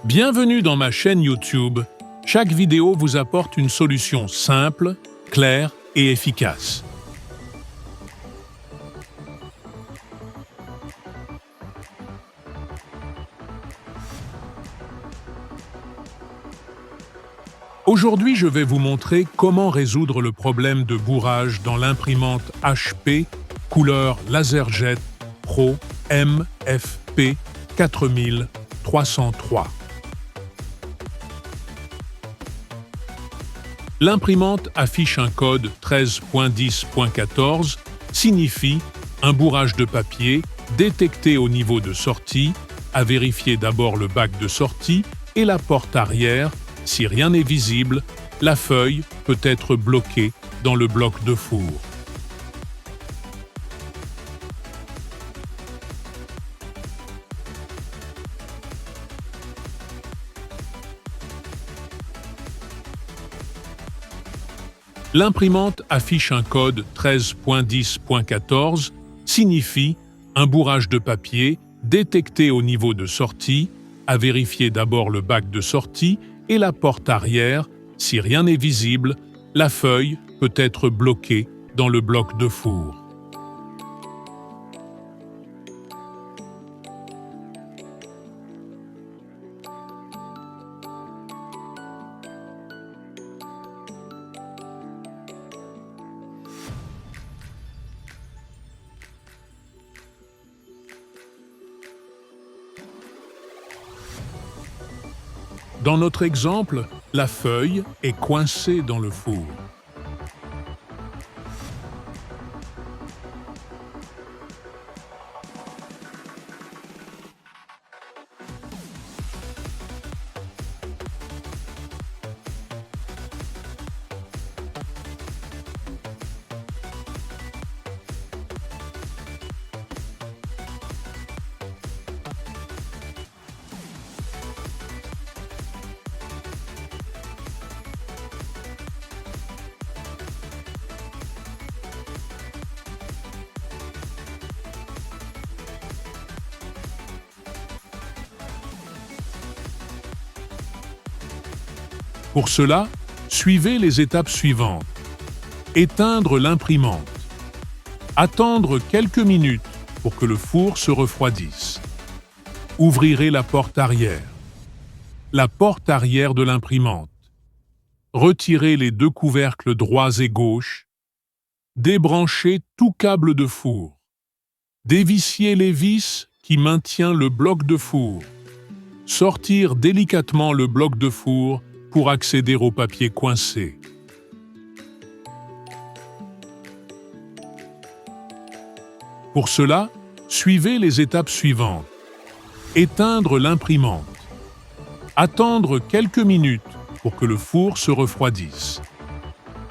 Bienvenue dans ma chaîne YouTube. Chaque vidéo vous apporte une solution simple, claire et efficace. Aujourd'hui, je vais vous montrer comment résoudre le problème de bourrage dans l'imprimante HP couleur LaserJet Pro MFP 4303. L'imprimante affiche un code 13.10.14, signifie un bourrage de papier détecté au niveau de sortie, à vérifier d'abord le bac de sortie et la porte arrière. Si rien n'est visible, la feuille peut être bloquée dans le bloc de four. L'imprimante affiche un code 13.10.14, signifie un bourrage de papier détecté au niveau de sortie, à vérifier d'abord le bac de sortie et la porte arrière. Si rien n'est visible, la feuille peut être bloquée dans le bloc de four. Dans notre exemple, la feuille est coincée dans le four. Pour cela, suivez les étapes suivantes. Éteindre l'imprimante. Attendre quelques minutes pour que le four se refroidisse. Ouvrirez la porte arrière. La porte arrière de l'imprimante. Retirez les deux couvercles droits et gauches. Débranchez tout câble de four. Dévissiez les vis qui maintiennent le bloc de four. Sortir délicatement le bloc de four pour accéder au papier coincé. Pour cela, suivez les étapes suivantes. Éteindre l'imprimante. Attendre quelques minutes pour que le four se refroidisse.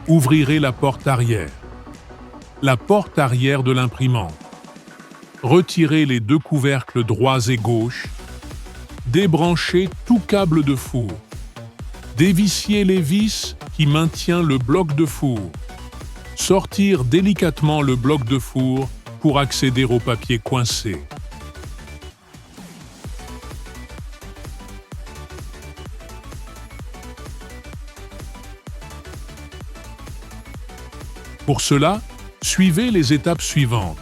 Ouvrirez la porte arrière. La porte arrière de l'imprimante. Retirez les deux couvercles droits et gauches. Débranchez tout câble de four. Dévissiez les vis qui maintiennent le bloc de four. Sortir délicatement le bloc de four pour accéder au papier coincé. Pour cela, suivez les étapes suivantes.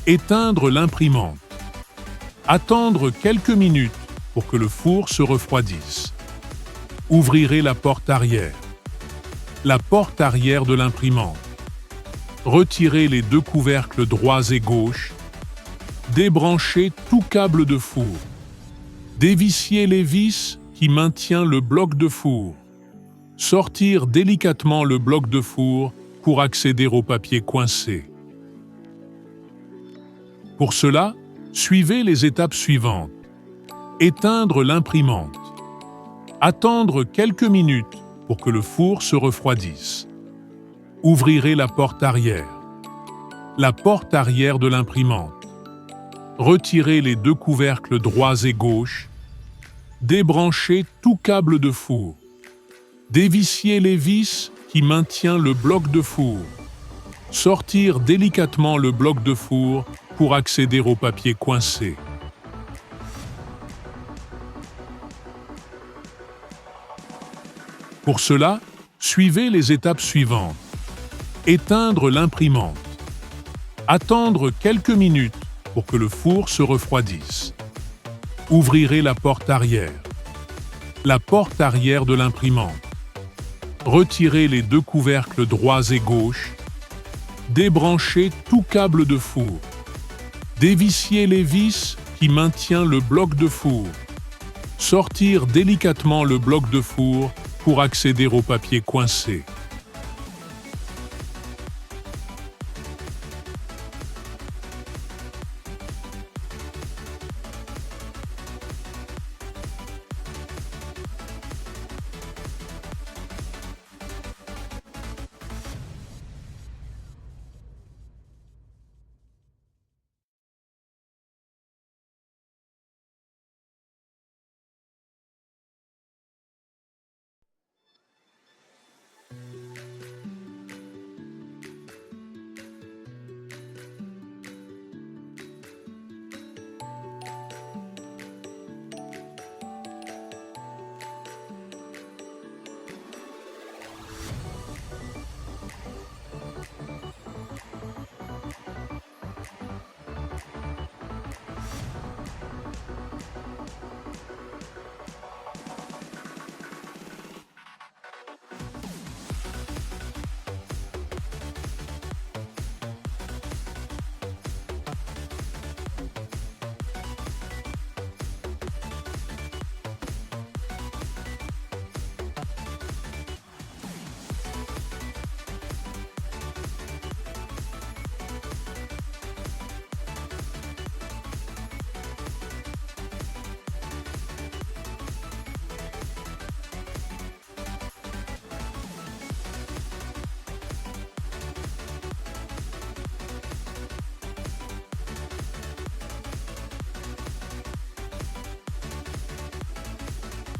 Éteindre l'imprimante. Attendre quelques minutes pour que le four se refroidisse. Ouvrirez la porte arrière. La porte arrière de l'imprimante. Retirez les deux couvercles droits et gauches. Débranchez tout câble de four. Dévissiez les vis qui maintiennent le bloc de four. Sortir délicatement le bloc de four pour accéder au papier coincé. Pour cela, suivez les étapes suivantes. Éteindre l'imprimante. Attendre quelques minutes pour que le four se refroidisse. Ouvrirez la porte arrière. La porte arrière de l'imprimante. Retirez les deux couvercles droits et gauches. Débranchez tout câble de four. Dévissiez les vis qui maintiennent le bloc de four. Sortir délicatement le bloc de four pour accéder au papier coincé. Pour cela, suivez les étapes suivantes. Éteindre l'imprimante. Attendre quelques minutes pour que le four se refroidisse. Ouvrirez la porte arrière. La porte arrière de l'imprimante. Retirez les deux couvercles droits et gauches. Débranchez tout câble de four. Dévissez les vis qui maintiennent le bloc de four. Sortir délicatement le bloc de four pour accéder au papier coincé.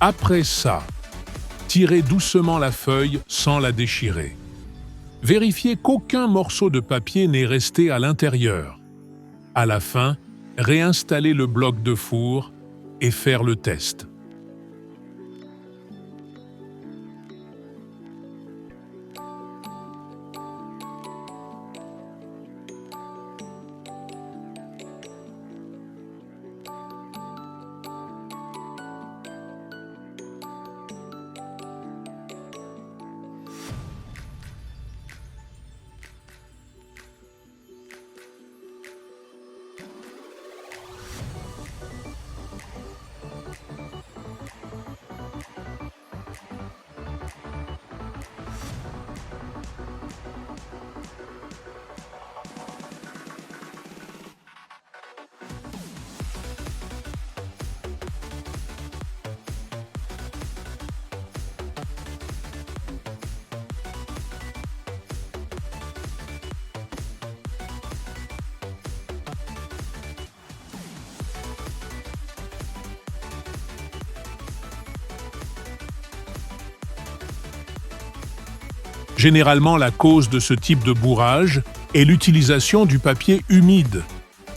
Après ça, tirez doucement la feuille sans la déchirer. Vérifiez qu'aucun morceau de papier n'est resté à l'intérieur. À la fin, réinstallez le bloc de four et faire le test. Généralement, la cause de ce type de bourrage est l'utilisation du papier humide.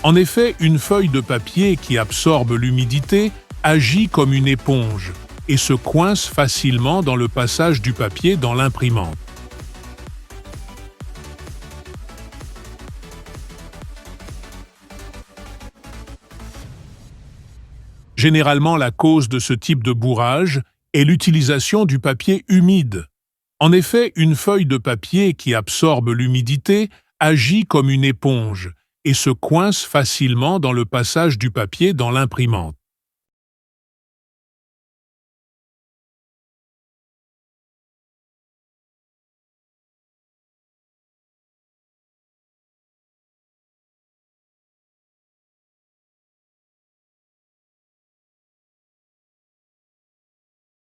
En effet, une feuille de papier qui absorbe l'humidité agit comme une éponge et se coince facilement dans le passage du papier dans l'imprimante. Généralement, la cause de ce type de bourrage est l'utilisation du papier humide. En effet, une feuille de papier qui absorbe l'humidité agit comme une éponge et se coince facilement dans le passage du papier dans l'imprimante.